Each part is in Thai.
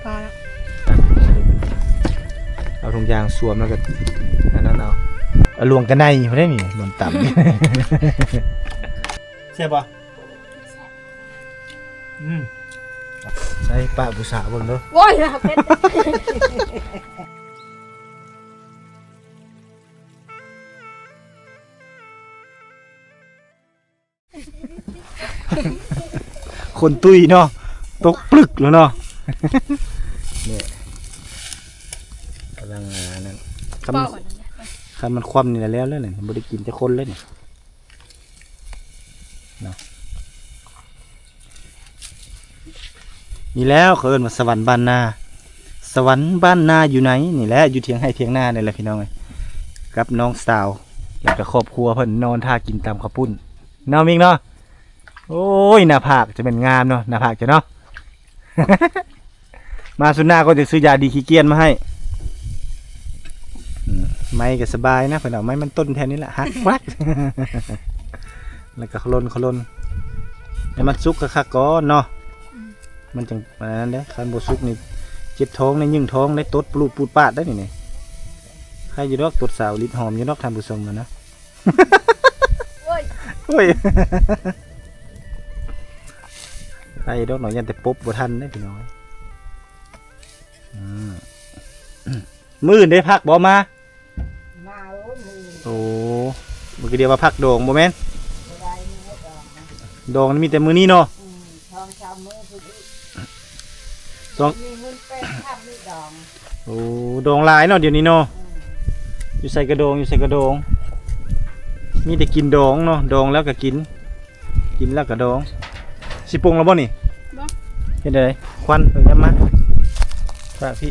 พอแล้วเอาถุงยางสวมแล้วก็อันนั้นเอาลวงกันในเขาได้นี่มันต่ำใช่ปะใส่ปะบุษาบนเด้อ โว้ยนะเป็นคนตุ้ยเนาะตกปลึกแล้วเนาะเนี่ยกำลังนั่นคันมันคว่ำนี่แล้วเนี่ยบ่ได้กินจะคนเลยเนี่ยเนาะนี่แล้วเขาเอิ้นว่าสวรรค์บ้านนาสวรรค์บ้านนาอยู่ไหนนี่แหละอยู่เถียงให้เถียงนานี่แหละพี่น้องกับน้องสาวแล้วก็ครอบครัวเพิ่นนอนท่ากินตามข้าวปุ้นน้ามิงเนาะโอ้ยหน้าผากจะเป็นงามเนาะหน้าผากจะเนาะ มาสุดหน้าก็จะซื้อยาดีขี้เกียจมาให้ไม้ก็สบายนะเพิ่นเอาไม้มันต้นแทนนี่แหละฮักวัก แล้วก็ขลนให้มันสุกคักๆก่อนเนาะมันจังนั้นเด้คันบ่สุกนี่เจ็บท้องในยิ่งท้องได้ตดปลูดปูดปาดได้นี่ใครอยู่ดอกตดสาวลิ้นหอมอยู่ดอกท่านผู้ชมนะโอ้ยไอ้ดอกหน่อยยันแต่ปุ๊บบ่ทันได้พี่น้อยมื้ออื่นได้พักบ่มาโอ้มื้อกี้เดียวว่าพักโด่งบ่แม่นโด่งมีแต่มื้อนี้เนาะโอ้โด่งหลายเนาะเดี๋ยวนี้เนาะอยู่ใส่กระโดงมีแต่กินโด่งเนาะโด่งแล้วก็กินแล้วก็โด่งสิปรุงแล้วบ่นี่เฮ็ดได้ควันยับมาฝากพี่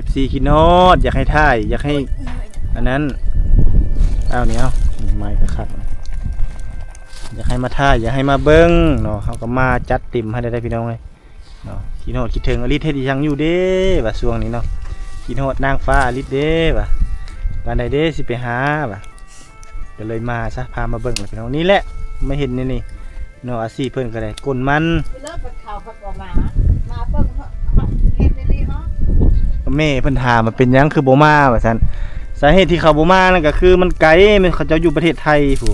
FC คิดโนดอยากให้ถ่ายอยากให้อันนั้นเอาเนี่ยเอาไม้กระคักอยากให้มาถ่ายอยากให้มาเบิ้งเนาะเขาก็มาจัดติ่มให้ได้พี่น้องเลยเนาะคิดโนดคิดถึงอลิศเฮ็ดยังอยู่เด้ว่าช่วงนี้เนาะคิดโนดนางฟ้าอลิศเด้ว่าวันใดเด้สิไปหาว่าก็เลยมาซะพามาเบิ้งเลยพี่น้องนี่แหละไม่เห็นนี่เนาะอาชีพเพิ่นก็ได้กลมันเลิกเป็นข่าวพัดออกมาเบิ่งเฮ็ดได้ดีฮะแม่เพิ่นถามมาเป็นยังคือบ่มาว่าซั่นสาเหตุที่เขาบ่มานั่นก็คือมันไกลมันเขาจะอยู่ประเทศไทยผู้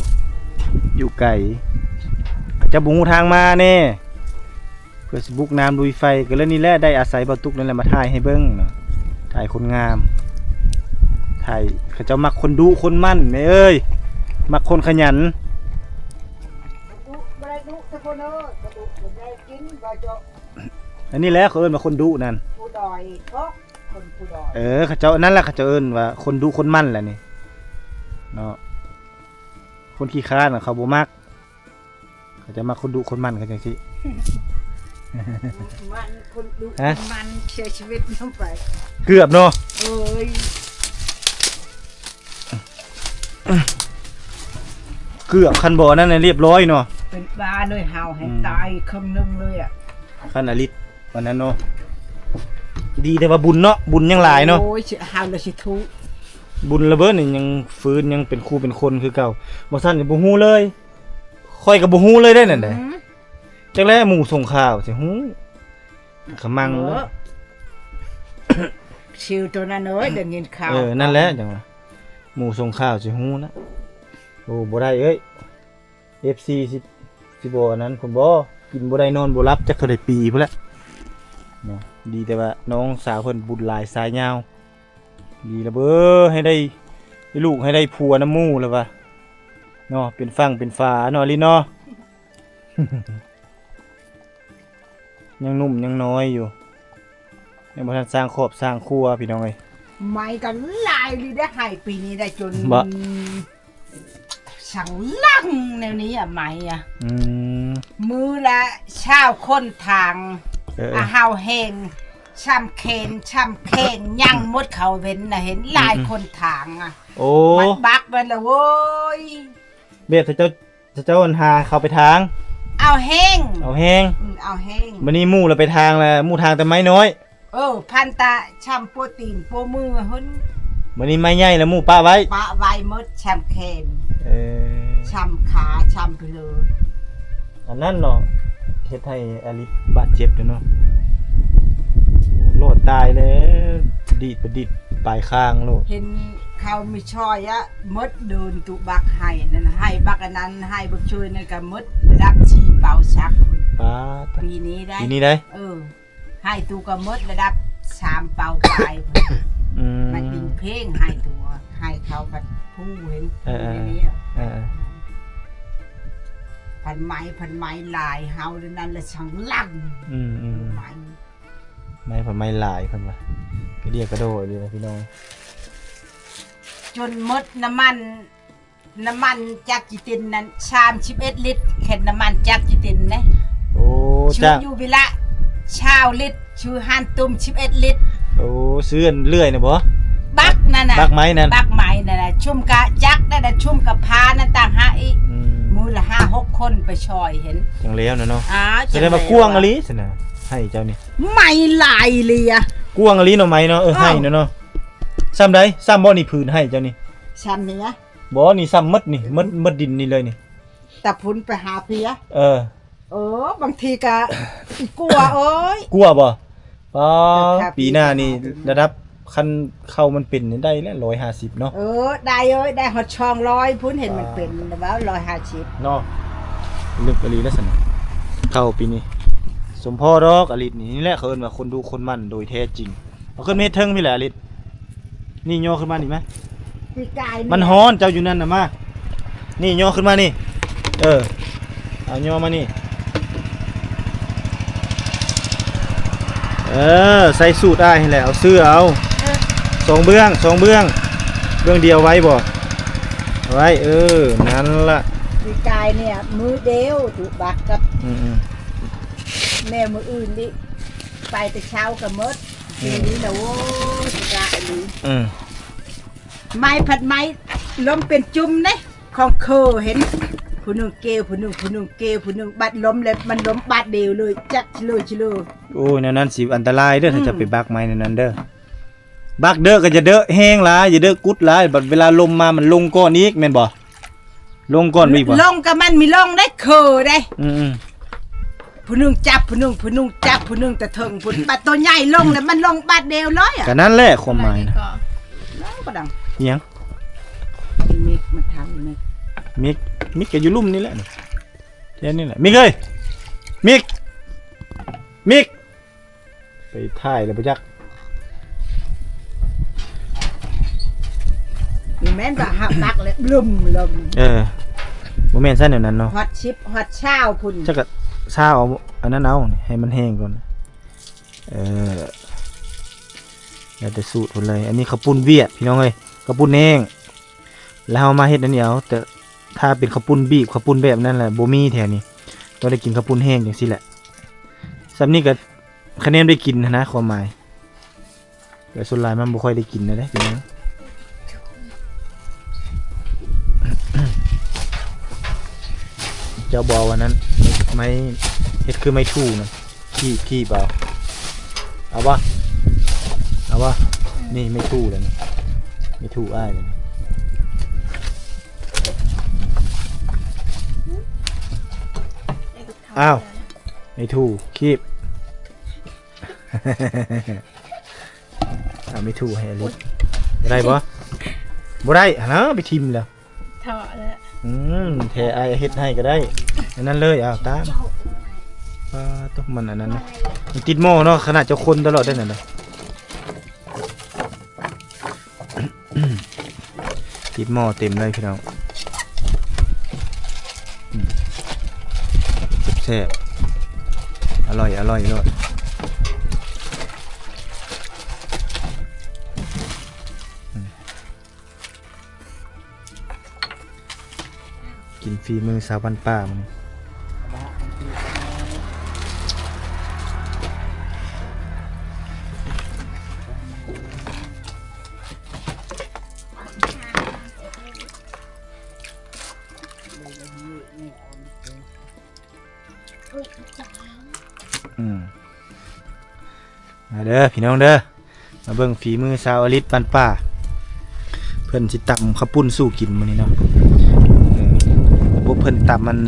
อยู่ไกลจะบ่ฮู้ทางมาแน่เพื่อสิบุกน้ำลุยไฟก็เลยนี่แหละได้อาศัยบ่ตุกนั่นแหละมาถ่ายให้เบิ่งเนาะถ่ายคนงามถ่ายเขาเจ้ามักคนดุคนมั่นแม่เอ้ยมักคนขยันอันนี้แหละเขาเอิ้นว่าคนดุนั่นผู้ดอยคนผู้ดอยเขาเจ้านั่นแหละเขาเจ้าเอิ้นว่าคนดุคนมั่นแหละนี่เนาะคนขี้ค้านเขาบ่มักเขาจะมักคนดุคนมั่นเขาจังซี่มันคนดุมันเสียชีวิตลงไปเกือบเนาะเอ้ยเกือบคันบ่อนั่นน่ะเรียบร้อยเนาะเป็นบ้าเลยเห่าให้ตายคำนึงเลยอ่ะคันอลิศวันนั้นเนาะดีแต่ว่าบุญเนาะบุญยังหลายเนาะโอ้ยเห่าเลยสิทุบุญระเบิดนี่ยังฟื้นยังเป็นครูเป็นคนคือเก่าบ่ซั่นจะบ่ฮู้เลยค่อยก็บ่ฮู้เลยได้นั่นแหละจักแลหมู่ส่งข่าวสิฮู้ขมังเลยชิวตัวนั้นเอ้ยได้ยินข่าวนั่นแหละจังว่าหมู่ส่งข่าวสิฮู้นะโอ้บ่ได้เอ้ย FC สิบ่อันนั้นผมบ่กินบ่ได้นอนบ่หลับจักเท่าใดปีพุ่นแหละเนาะดีแต่ว่าน้องสาวเพิ่นบุญหลายสายยาวดีละเบ้อให้ได้ลูกให้ได้ผัวน้ำหมู่แล้วว่ะเนาะเป็นฝั่งเป็นฝาเนาะลิเนาะ ยังหนุ่มยังน้อยอยู่ยังบ่ทันสร้างครอบสร้างครัวพี่น้องเอ้ยไม่กันหลายได้ให้ปีนี้ได้จนสั่งลังแนวนี้อ่ะไหมอ่ะมือละชาวคนทางเฮาเฮงช้ำเคนยังมดเขาเว้นน่ะเห็นหลายคนทางอ่ะโอ้มันบักไปแล้วโว้ยเบ็ดเจ้าอันหาเข้าไปทางเอาเฮงมื้อนี้หมู่เราไปทางแล้วหมู่ทางแต่ไม้น้อยพันตาช้ำโปรตีนโปมือหึ้นมื้อนี้ไม้ใหญ่แล้วหมู่ป้าไว้หมดช้ำเคนช้ำขาช้ำเพลืออันนั้นเนาะท เฮ็ดให้อลิสบาดเจ็บเนาะโลดตายแล้วดีดประดิษฐ์ปลายข้างโลด เห็นเขามีชอยอะมดเดินตุบักให้นั่นให้บักอันนั้นให้บักช่วยนั่นก็มดรับชีเป่าชัก ป้า ปีนี้ได้ ปีนี้ได้ ให้ตูก็มดระดับ3เป่าปลายมันดิงเพลงให้ตัวให้เขาพัดผู้เห็นนี่พันไม้ลายเฮาดังนั้นละช่างลั่งไม้ผมไม่ลายเพิ่นว่าก็เรียกกระโดดเลยนะพี่น้องจนมดน้ำมันจากจิตินนั้น31ลิตรเห็นน้ำมันจากจิตินนะโอ้จ้าอยู่วิละชาวลิตรชื่อหันตุ่ม11ลิตรโอ้ซื้อเรื่อยนะบ่บักนั่นน่ะบักไม้นั่นน่ะชุ่มกะจักได้แต่ชุ่มกับพานั่นต่างหาอีกมือละ 5-6 คนไปช่อยเห็นจังแล้วนะเนาะจะได้มากวงอลิสินะให้เจ้านี่ไม่ลายเลยอะกวงอลิเนาะไหมเนาะให้เนาะซ้ำได้ซ้ำบ่นี่พื้นให้เจ้านี่ซ้ำเนี่ยบ่นี่ซ้ำมดนี่มดดินนี่เลยนี่แต่พุ่นไปหาเพียบางทีก็กลัวโอ้ยกลัวบ่ปีหน้านี่ระดับคันเข้ามันเป็นได้แล้ว150เนาะได้ฮอดช่อง100พุ่นเห็นมันเป็นว่า150เนาะลึกอลีแล้วซั่นเข้าปีนี้สมพ่อดอกอลิศนี่แหละเอิ้นว่าคนดูคนมั่นโดยแท้จริงเอาขึ้นเมตรเทิงพี่แหละอลิศนี่ย่อขึ้นมานี่มั้ยมันฮ้อนเจ้าอยู่นั่นน่ะมานี่ย่อขึ้นมานี่เอาย่อมานี่ใส่สูตรได้ให้แล้วเอาเสื้อเอา2เบื้องเบื้องเดียวไว้บ่ไว้นั่นล่ะพี่กายเนี่ยมือเดียวถูกบักกับแม่มืออื่นดิไปแต่เช้ากับมดทีนี้นะโว้สุกะนี่ไม้ผัดไม้ล้มเป็นจุ่มเนี่ยของเคอเห็นผู้หนึ่งเกลผู้หนึ่งเกลผู้หนึ่งบัดล้มเลยมันล้มบัดเดียวเลยจัดเลยโอ้ยนั่นสิอันตรายเด้อถ้าจะไปบักไม้นั่นเด้อบักเด้อก็จะเด้อแห้งหลายอย่าเด้อกุดหลายบัดเวลาลมมามันลงก้อนอีกแม่นบ่ลงก้อนมีบ่ลงกับมันมีลงได้เคอได้ผู้หนึ่งจับผู้หนึ่งจับผู้หนึ่งแต่ถึงผู้บัดตัวใหญ่ลงแล้วมันลงบัดเดียวเลยอ่ะก็นั่นแหละความหมายนะก็ดังอิหยังมิกมันทำมิกก็อยู่ลุ่มนี่แหละแค่นี้แหละมิกเอ้ยมิกไปถ่ายแล้วบ่จักมีแม่นว่าหักบักเลยลุ่มบ่แม่นซั่นแนวนั้นเนาะฮอตชิปฮอตเช้าพุ่นจักก็เช้าเอาอันนั้นเอาให้มันแห้งก่อนแล้วแต่สูตรพุ่นเลยอันนี้ข้าวปุ้นเวียดพี่น้องเอ้ยข้าวปุ้นแห้งแล้วเอามาเฮ็ดอันนี้เอาแต่ถ้าเป็นข้าวปุ้นบีบข้าวปุ้นแบบนั้นแหละบ่มีแถวนี้ต้องได้กินข้าวปุ้นแห้งจังซี่แหละสำนี้ก็คะแนนได้กินนะความหมายแต่ส่วนหลายมันบ่ค่อยได้กินนะเด้พี่น้องเจ้าบอวันนั้นไม่เฮ็ดคือไม่ถูกนะขี้เปล่าเอาวะนี่ไม่ถูกเลยนะไม่ถูกอ้ายเลยอ้าวไม่ถูกคีบไม่ถูกให้ลิศได้บ่ได้นะไปทิมแล้วถอดแล้วแทไอเฮ็ดให้ก็ได้อันนั้นเลยตามต้องมันอันนั้นนะมันติดหม้อเนาะขนาดเจ้าคนตลอดได้นั่นนะติดหม้อเต็มเลยพี่น้องแซ่บอร่อยเลยกินฝีมือสาวบ้านป้ามันมาเด้อพี่น้องเด้อมาเบิ่งฝีมือสาวอลิศบ้านป้าเพิ่นสิตำข้าวปุ้นสู้กินมื้อนี้เนาะเพิ่นตำมัน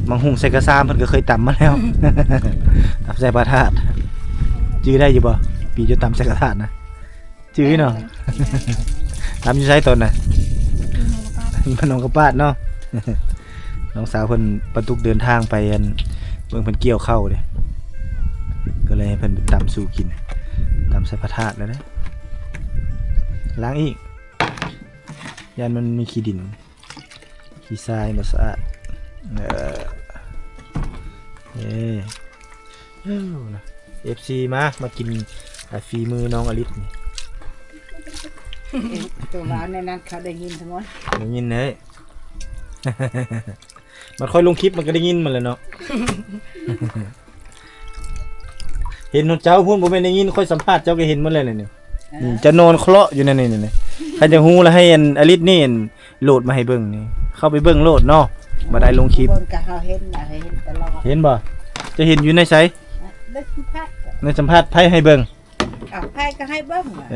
มังหุงใส่กระซามเพิ่นก็เคยตำมาแล้ว ตำใส่ปลาทาดจื้อได้อยู่บ่ปีจะตำใส่กระทาดนะจื้อเนาะ ตำอยู่ใช้ตนน่ะมันน้องกระปาดเนาะ น้องสาวเพิ่นประตุกเดินทางไปอันเบิ่งเพิ่นเกี่ยวข้าวเด้ก็เลยให้เพิ่นตำสู่กินตำใส่ปลาทาดแล้วนะล้างอีกยันมันมีขี้ดินขี้ทรายบ่สะอาดนะ FC มากินฝีมือน้องอลิศนี่ ตัวร้านในนั้นเขาได้ยินทั้งหมด ได้ยินเฮ้ย มันค่อยลงคลิปมันก็ได้ยินมันเลยเนาะ เห็นเจ้าพูดผมไม่ได้ยินค่อยสัมภาษณ์เจ้าก็เห็นหมดเลยนี่จะนอนเคราะห์อยู่นั่นนี่ใครจะฮู้แล้วให้อลิศนี่โหลดมาให้เบิ่งนี่เข้าไปเบิ่งโหลดเนาะบ่ได้ลงคลิป เบิ่งก็เฮาเห็นน่ะเห็นตลอด เห็นบ่จะเห็นอยู่ในไส ได้สัมภาษณ์ ในสัมภาษณ์ไผให้เบิ่ง เอาไผก็ให้เบิ่งว่ะ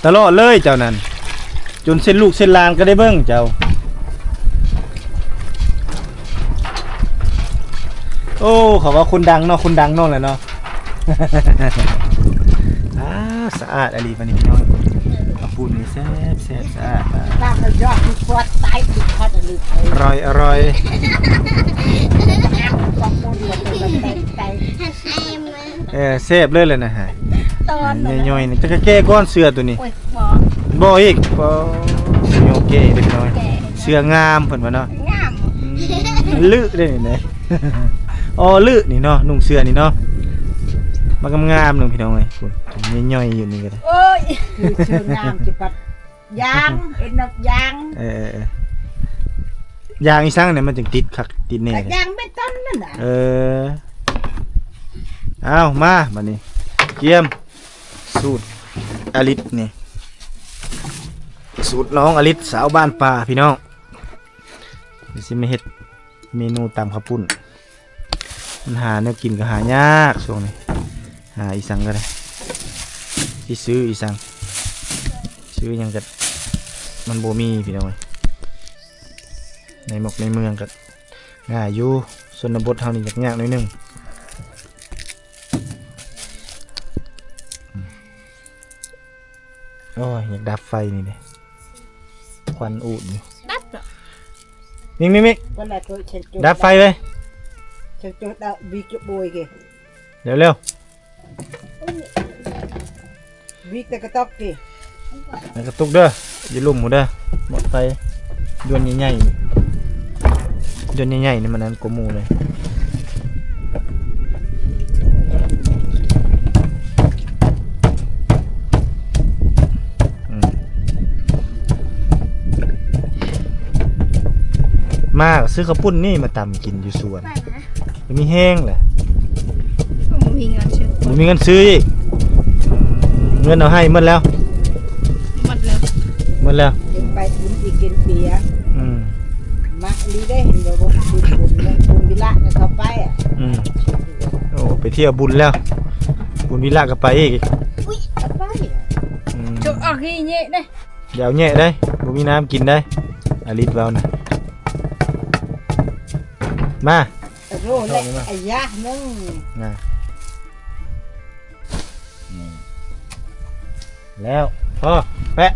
ตลอดเลยเจ้านั่นจนเส้นลูกเส้นลานก็ได้เบิ่งเจ้าโอ้เขาว่าคนดังเนาะคนดังเนาะแหละเนาะ สะอาดอะไรปะนี่พี่น้องกระปุนนี่แซ่บสะอาด ตามยอดที่ควดตายที่ควดอะไร อร่อย บางคนก็เป็นแต่ แซ่บเลยนะฮะ ตอน ย่อยๆนี่จะแก้ก้อนเสือตัวนี้ โอ้ย บ่อีกบ่โอเคเด็กน้อยเสืองามเพิ่นว่าเนาะ งาม ลึได้นี่แหละ อ๋อลึนี่เนาะนุ่งเสื้อนี่เนาะมันงามๆนึงพี่น้องเอ้ยคุณย่อยๆอยู่นี่ก็ได้ โอ้ยคือเชิงงามจิปัดยางเอ็นนักยาง ยางอีสังเนี่ยมันจึงติดคักติดแน่ ยางไม่ต้นนั่นน่ะ เอามาบัดนี้เกียมสูตรอลิศนี่สูตรน้องอลิศสาวบ้านป่าพี่น้องเดี๋ยวสิมาเฮ็ดเมนูตำข้าวปุ้นมันหาแนวกินก็หายากช่วงนี้หาอีสังก็ได้ที่ซื้ออีสังซื้อยังก็มันบ่มีพี่น้องในหมกในเมืองก็ง่ายอยู่ส่วนบทเฮานี่ยากๆหน่อยนึงโอ้ยอยากดับไฟนี่เลยควันอูดอยู่ ดับเหรอ มิก วันไหนตัวเช็ดจุด ดับไฟเลย เช็ดจุดดาววิกบอยกี่ เร็ว วิกแต่กระตอกกี่ ๆแล้วกระตุกเด้ออย่าลุ่มหมดเด้อหมดไฟดวนใหญ่ๆนี่มันนั้นกว่าหมู่เลยมากซื้อข้าวปุ้นนี่มาตำกินอยู่สวนยังมีแห้งแหละ มีเงินซื้อ มันมีเงินซื้ออีกเงินเอาให้หมดแล้ว หมดแล้ว เห็นไปบุญอีกกินเบียร์ อืม มาลีได้เห็นแบบว่าบุญวิละเนี่ยเขาไปอ่ะ โอ้ไปเที่ยวบุญแล้วบุญวิลาก็ไปอีก อุ้ยไปอ่ะ จกออกที่นี่ได้ เดี๋ยวแย่ได้บ่มีน้ำกินได้อลิศเว้านะมา โร่และไอ้ยะนึง นะแล้วพอแปะ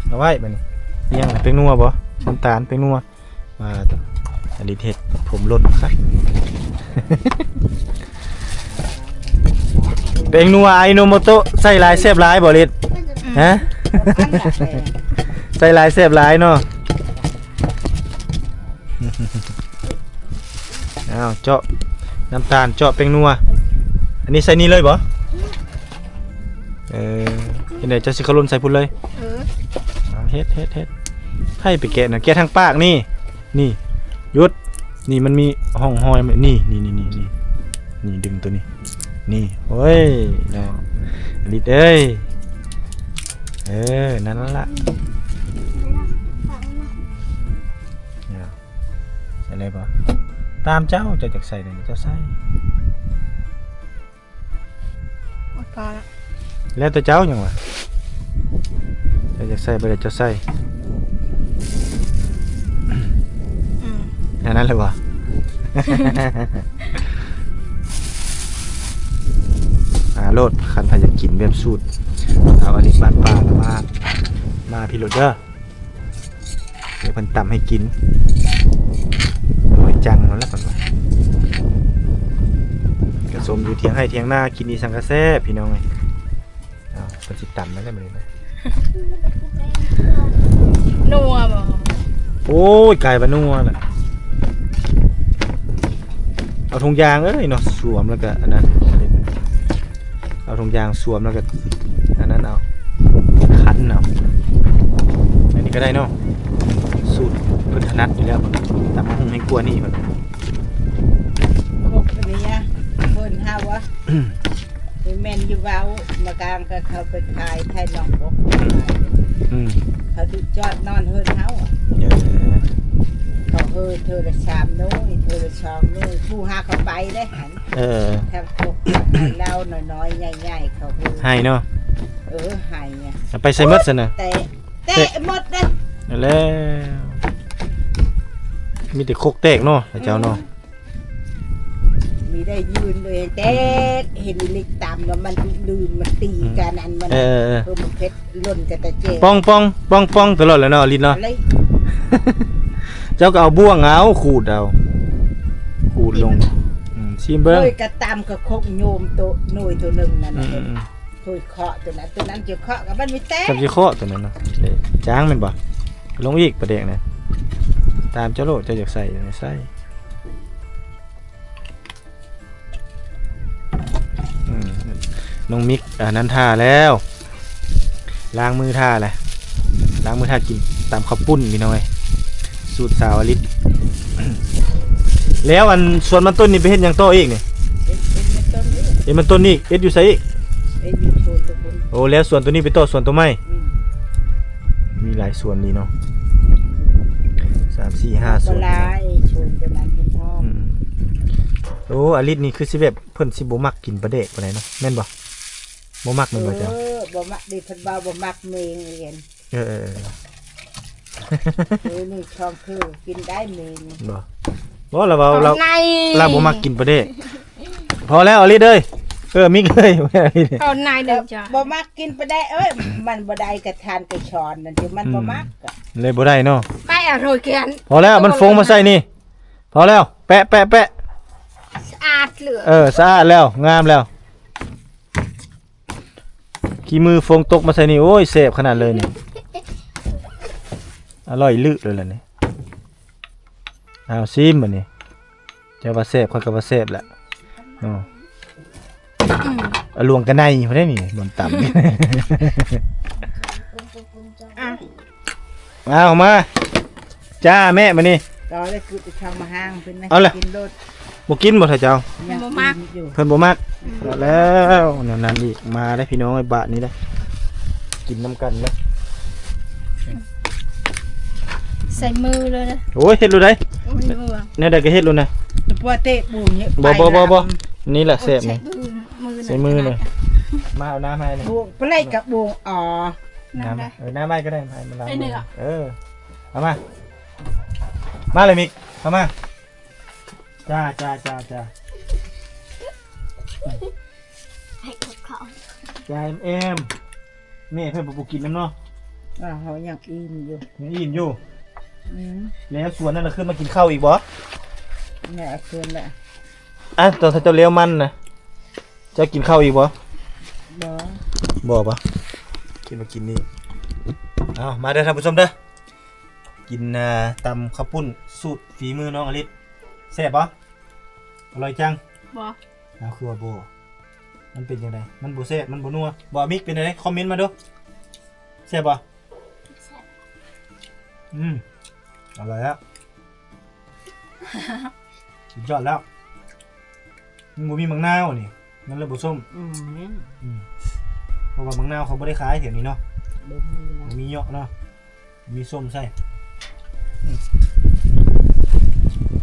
เอาไว้บัดนี้เลี้ยงเป็นนัวบ่น้ำตาลเป็นนัวมาต่ออลิศเฮ็ดผมหล่นครับ เป็นนัวไอโนโมโตะใส่ลายแซ่บหลายบ่ลิศฮะ ใส่ลายแซ่บหลายเนาะ อ้าวเจาะน้ำตาลเจาะเป็นนัวอันนี้ใส่นี่เลยบ่เห็นไหนจะสิขลุ่นใส่พุ่นเลยเอาเฮ็ดให้ไปแกะนะแกะทางปากนี่หยุดนี่มันมีห้องหอยนี่ดึงตัวนี้นี่โอ้ยเนาะลิดเอ้ยนั่นละใส่อะไรบ่ตามเจ้าจากใส่เลยเจ้าใส่ หมดพอแล้ว แล้วแต่เจ้าอย่างวะเจ้าจากใส่ไปเลยเจ้าใส่ อันนั้นเลยบ่ โลดคันพาจะกินแบบสูตรเอาอันนี้บ้านป่าแล้วมาพี่โรดเดอร์เดี๋ยวเพิ่นตำให้กินหน่อยจังนั่นแหละก่อนว่ากระสมอยู่เทียงให้เทียงหน้ากินอีสังกะแซ่พี่น้องไงเพิ่นสิตำนั่นแหละมื้อนี้นะ นัวบ่ โอ้ยไก่บะนัวน่ะเอาถุงยางเอ้ยเนาะสวมแล้วก็อันนั้นเอาถุงยางสวมแล้วก็อันนั้นเอาคั้นเอาอันนี้ก็ได้เนาะสูตรเพิ่นถนัดอยู่แล้วตำมะฮุ่งให้กลัวนี่เพิ่น พวกนี้อะเพิ่นเฮาวะไปแม่นอยู่เว้ามากลางก็เขาไปขายไทยน้องบอก เขาดุจอดนอนเฮินเฮาอะเขาเฮินเธอละชามน้อยเธอละชองน้อยผู้หาเขาไปได้หันทำพวกเล่าน้อยๆใหญ่ๆเขาเฮิน ให้เนาะ ให้เนี่ย เอาไปใส่หมดซะน่ะ แต่หมดนะ แล้วมีแต่โคกแตกเนาะเจ้าเนาะ มีได้ยืนเลยแต่เห็นลิกตามแล้วมันลืมมันตีกันอันมันมันเพชรล่นกันแต่เจ๊ ป้องตลอดเลยเนาะลิ้นเนาะ อะไร เจ้าก็เอาบ่วงเอาขูดลงชิมเบิ้ง เคยกระตามกับคกโยมตัวหน่วยตัวหนึ่งนั่นนะถอยเคาะตัวนั้นจะเคาะกับมันไม่แตก กับสิเคาะตัวนั้นเนาะจ้างแม่นบ่ลงอีกประเด็กนะตามเจ้าโลดเจ้าอยากใส่ใส่น้องมิกอันนั้นท่าแล้วล้างมือท่าแหละล้างมือท่ากินตามข้าวปุ้นพี่น้อยสูตรสาวอลิศ แล้วอันส่วนมันต้นนี่ไปเฮ็ดหยังต่ออีกนี่เอ็มันต้นนี่เอ็ดอยู่ไสอีกโอ้แล้วส่วนตัวนี้ไปต่อส่วนตัวไม้มีหลายส่วนนี่เนาะ3 4 5ส่วน ชนตัวนั้นเป็นพ่อ โอ้อลิศนี่คือสิแบบเพิ่นสิบ่มักกินปลาเด็กปานใดเนาะแม่นบ่บ่มักแม่นบ่เจ้า บ่มักดิพันบ่มักเมงเห็น นี่ช่องคือกินได้เมง บ่เราเราบ่มักกินปลาเด็กพอแล้วอลิศเอ้ยมิกเอ้ย เอานายเด้อจ้ะ บ่มักกินไปได้มันบ่ได้กระทานกระชอนนั่นที่มันบ่มัก เลยบ่ได้เนาะ ไปอร่อยกัน พอแล้วมันฟงมาใส่นี่พอแล้วแปะ สะอาดเหลือ สะอาดแล้วงามแล้วขี้มือฟงตกมาใส่นี่โอ้ยเสพขนาดเลยนี่อร่อยลึเลยล่ะนี่เอาซิมบัดนี้จะว่าเสพค่อยก็ว่าเสพแหละเอาลวงกันในบ่ได้นี่มันต่ำนี่ เอามาจ้าแม่มานี่ ต่อเลยคือไปช่องมาห้างเพิ่นนะกินรถ บ่กินบ่ท่าเจ้า บ่มัก เพิ่นบ่มักแล้วนั่นอีกมาได้พี่น้องไอ้บะนี้ได้กินน้ำกันนะ ใส่มือเลยนะ โอ้ยเฮ็ดรู้ได้ โอ้ยมือ แนวใดก็เฮ็ดรู้นะ ตัวเตะปูเนี่ย บ่นี่แหละเสพนี่ มือ ใส่มือเลยมาเอาน้ำให้เลย บูปลายกับบูอ๋อ น้ำน้ำให้ก็ได้ให้มันล้างมือเอามาเลยมิกเอามาจ้า ให้เขา จ้าเอ็มแม่เพิ่นบ่กินน้ำเนาะ เขายังอิ่มอยู่ ยังอิ่มอยู่แล้วสวนนั่นน่ะขึ้นมากินข้าวอีกบ่ เนี่ยเกินละ ตอนเจ้าเลี้ยวมันนะเจ้ากินข้าวอีกบ่ บ่ปะกินมากินนี่เอามาเด้อท่านผู้ชมเด้อกินตำข้าวปุ้นสูตรฝีมือน้องอลิศแซ่บบ่อร่อยจัง บ่ เอาคือว่าบ่มันเป็นยังไงมันบ่แซ่บมันบ่นัวบ่มิกเป็นไงคอมเมนต์มาดูแซ่บบ่อร่อยแล้วสุดยอดแล้วมันบ่มีมังนาวนี่มันเลยบ่ส้มเพราะว่ามังนาวเขาไม่ได้ขายแถวนี้เนาะมีเยอะเนาะมีส้มใส่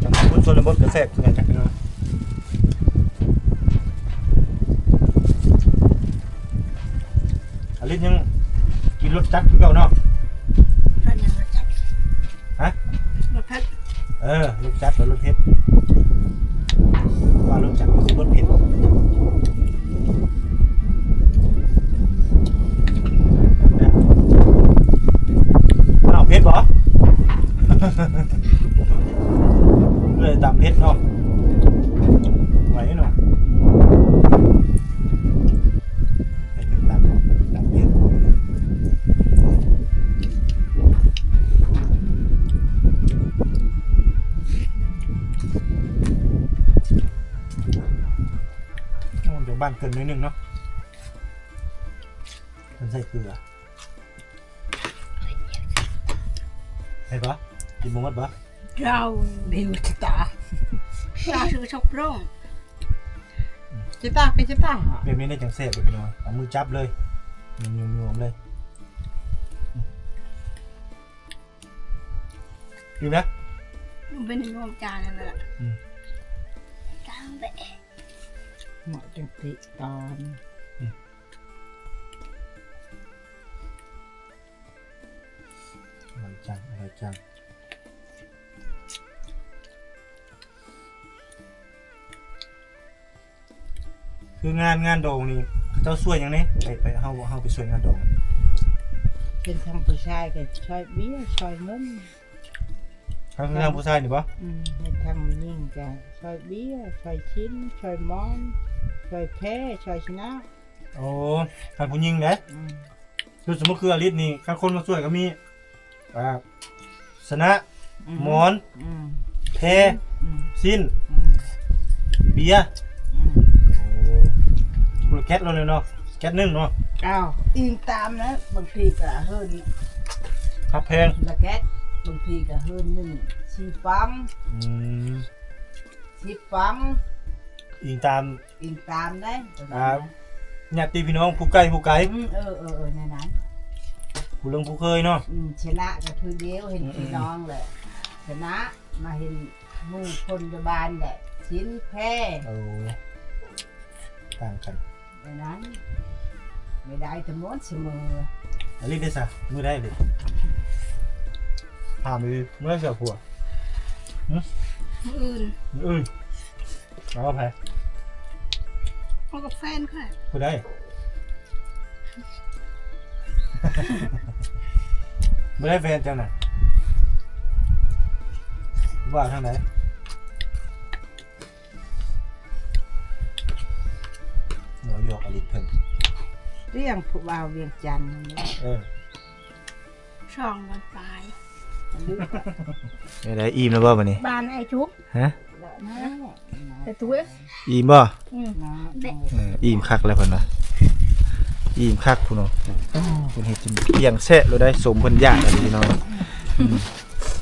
จังคนชนบทกระแสคือกันจังเนาะอลิศยังกินรสจัดคือเก่าเนาะ พัดยังรสจัด ฮะ รสพัด รสจัด รสเผ็ดว่ารู้จักรสเผ็ดเอาเผ็ดบ่ เลยตามเผ็ดเนาะไหวเนาะไปถึงตามเผ็ดเดี๋ยวบ้านเกินนิดนึงเนาะมันใส่เกลือใช่ปะกินหมูมัดปะ เรา ดิวจิตา เราถือชกร่อง จิตาเป็นจิตา แบบนี้ได้จังเสพแบบนี้เอามือจับเลยยุ่มๆเลยดูนะ มันเป็นนวมจานนั่นแหละจานแบะ เหมาะจังติตอน อร่อยจังอร่อยจังคืองานโด่งนี่เจ้าช่วยยังไงไปเฮาไปช่วยงานโด่ง เป็นทางผู้ชายก็ช่วยเบี้ยช่วยเงิน ทางงานผู้ชายนี่ปะ เป็นทางผู้หญิงก็ช่วยเบี้ยช่วยชิ้นช่วยมอนช่วยแพ้ช่วยชนะ โอ้ทางผู้หญิงเด้คือสมมติคืออลิศนี่ข้างคนมาช่วยก็มีสนะหมอนแพรสิ้นเบียร์คุณแคทเราเลยเนาะแคทนึ่งเนาะ อ้าวอิงตามนะบางทีก็เฮิร์น พับแพง ละแกะบางทีก็เฮิร์นหนึ่งชีปั๊มชีปั๊ม อิงตาม อิงตามได้ ญาติพี่น้องผู้ใกล้ผู้ไกล ในนั้น ผู้เรื่องผู้เคยเนาะ ชนะก็คือเดียวเห็นพี่น้องแหละชนะมาเห็นมือคนบาลแหละชิ้นแพ้ โอ้ต่างกัน ในนั้นไม่ได้ทั้งหมดเสมอ อลิศได้ซะมือได้เลยถามไปเมื่อเสียผัว อื่น แล้วก็แพ้ เอากับแฟนค่ะ ผู้ได้ ไม่ได้แฟนจังน่ะว่าทางไหนหนูหยอกอลิศเพิ่น เรื่องผู้บ่าวเวียงจันทร์นี่ ช่องวันตาย ได้อิ่มแล้วบ่บัดนี้ บ้านไอ้ชุบ ฮะ แต่ตัว อิ่มบ่ เด็ก อิ่มคักแล้วเพิ่นว่าอิ่มคักพุ่นเนาะเพิ่นเฮ็ดจนเพียงแซะแล้วได้สมเพิ่นอยากอะพี่น้อง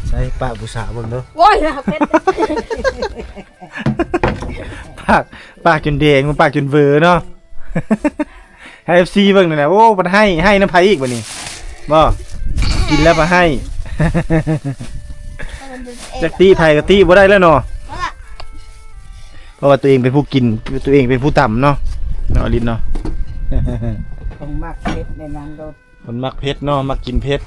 ใส่ปากผู้สาวเบิ่งเด้อ โอ้ยเป็ด ปากจนแดงมันปากจนเวอเนาะ ให้ FC เบิ่งนั่นแหละโอ้มันให้น้ำไผอีกบัดนี้บ่กินแล้วมาให้ จักตีไผก็ตีบ่ได้แล้วเนาะเพราะว่าตัวเองเป็นผู้กินตัวเองเป็นผู้ต่ำเนาะเนาะอลิศเนาะ ต้องมักเพชรในนั้นรถ คนมักเผ็ดเนาะมักกินเผ็ด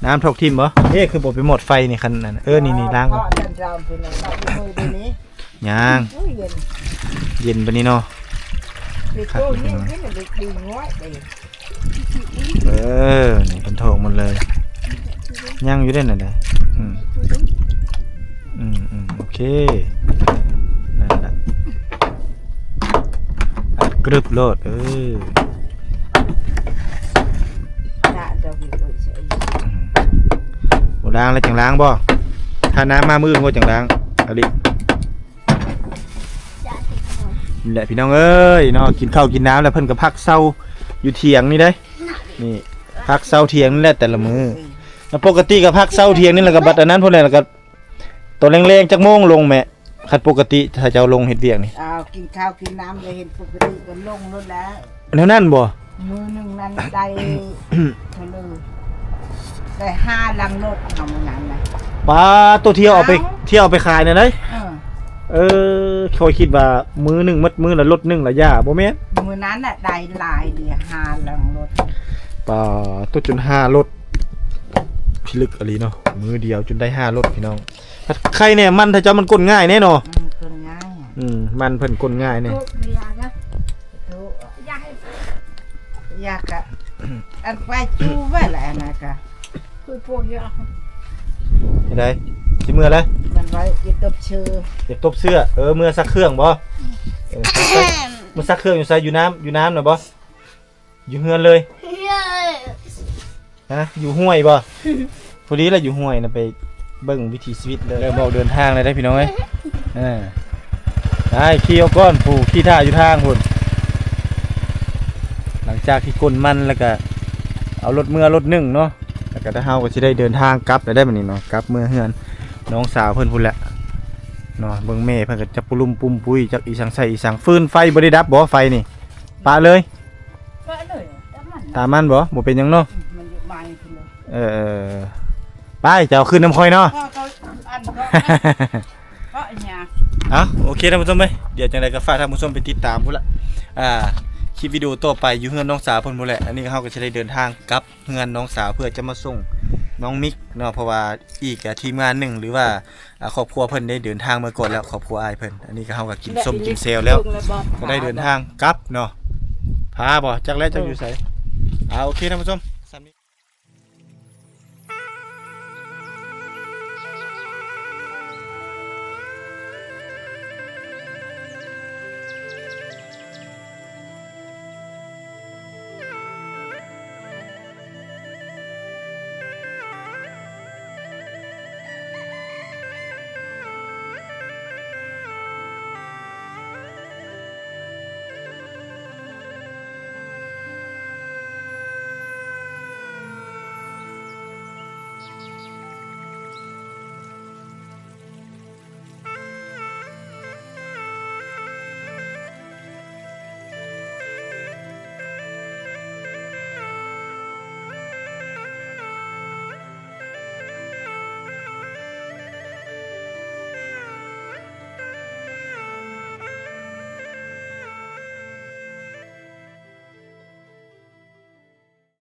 น้ำทกทิ่มบ่คือบ่ไปหมดไฟนี่คันนั้นนี่ล้าง เพ ก่อน ราะดันรามเป็นอะไรมือตัวนี้ ย่าง เย็น เย็นปานนี้เนาะ ไปตู้เย็นที่มันดีง่อยไป นี่เป็นโถงหมดเลยย่างอยู่ได้น่ะได้โอเคนั่นแหละกรึบโลดน่าจะมีตัวใช้ บ่ล้างแล้วจังล้างบ่ถ้าน้ำมามื้อบ่จังล้างเอาดินี่แหละพี่น้องเอ้ยเนาะกินข้าวกินน้ำแล้วเพิ่นก็พักเซาอยู่เถียงนี่เด้นี่พักเซาเถียงนี่แหละแต่ละมื้อแล้วปกติก็พักเซาเถียงนี่แหละก็บัดอันนั้นพุ่นแหละแล้วก็ตัวแรงๆจักโมงลงแม่คันปกติถ้าเจ้าลงเฮ็ดเวียกนี่ กินข้าวกินน้ำเลยเห็นปกติก็ลงรถแล้ว แล้วนั่นบ่ มือหนึ่งนั้นได้เท่านึงได้5ลังรถเอามานั้นนะ ปลาตัวเที่ยวเอาไปขายน่ะเด้คอยคิดว่ามื้อหนึงมัดมื้อละรถหนึงละย่าบ่แม่น มือนั้นน่ะได้หลายเดียว5ลังรถ ปลาตัวจน5รถ พิลึกอะไรเนาะมือเดียวจนได้5รถพี่น้องใครเนี่ยมันถ้าเจ้ามันกลง่ายแน่เนาะ คนง่ายอ่ะ มันเพิ่นกลง่ายเนี่ย ทุกอยากนะ ทุ อยากให้ อยากอะอันไปจูไว้แหละนะกะ คุยพวกเยอะ เห็นได้สิเมื่อแล้ว มันไว้อีตบชื่อ เก็บตบเสื้อเมื่อซักเครื่องบ่เมื่อซักเครื่องอยู่ใส่อยู่น้ำน่ะบ่อยู่เฮือนเลยฮะอยู่ห้วยบ่พอดีแล้วอยู่ห้วยน่ะไปเบิ่งวิถีชีวิตเลยแล้วบอกเดินทางเลยได้พี่น้องเอ้ยได้ขี่เอาก้อนผู้ขี่ท่าอยู่ทางพุ่นหลังจากที่ก้นมันแล้วก็เอารถเมื่อรถนึ่งเนาะแล้วก็ถ้าเฮาก็สิได้เดินทางกลับได้บัดนี้เนาะกลับเมื่อเฮือนน้องสาวเพิ่นพุ่นแหละเนาะเบิ่งแม่เพิ่นก็จะปุลุ่มปุ่มปุ้ยจักอีสังใส่อีสังฟืนไฟบ่ได้ดับบ่ไฟนี่ปะเลย ก็เลยแต่มัน ตามมันบ่เป็นหยังเนาะ มันอยู่บ้านพุ่นเลย ไปจะเอาขึ้นน้ำคอยเนาะ ก็อันก็เนี่ย โอเคท่านผู้ชมเดี๋ยวจังไดก็ฝากท่านผู้ชมไปติดตามพุ่นละคลิปวิดีโอต่อไปอยู่เฮือนน้องสาวเพิ่นพุ่นแหละอันนี้เฮาก็จะได้เดินทางกลับเฮือนน้องสาวเพื่อจะมาส่งน้องมิกเนาะเพราะว่าอีกทีมงานหนึ่งหรือว่าครอบครัวเพิ่นได้เดินทางมาก่อนแล้วครอบครัวอ้ายเพิ่นอันนี้ก็เฮาก็กินส้มกินเซลแล้วก็ได้เดินทางกลับเนาะพาบ่จักแล้วจักอยู่ไสโอเคท่านผู้ชม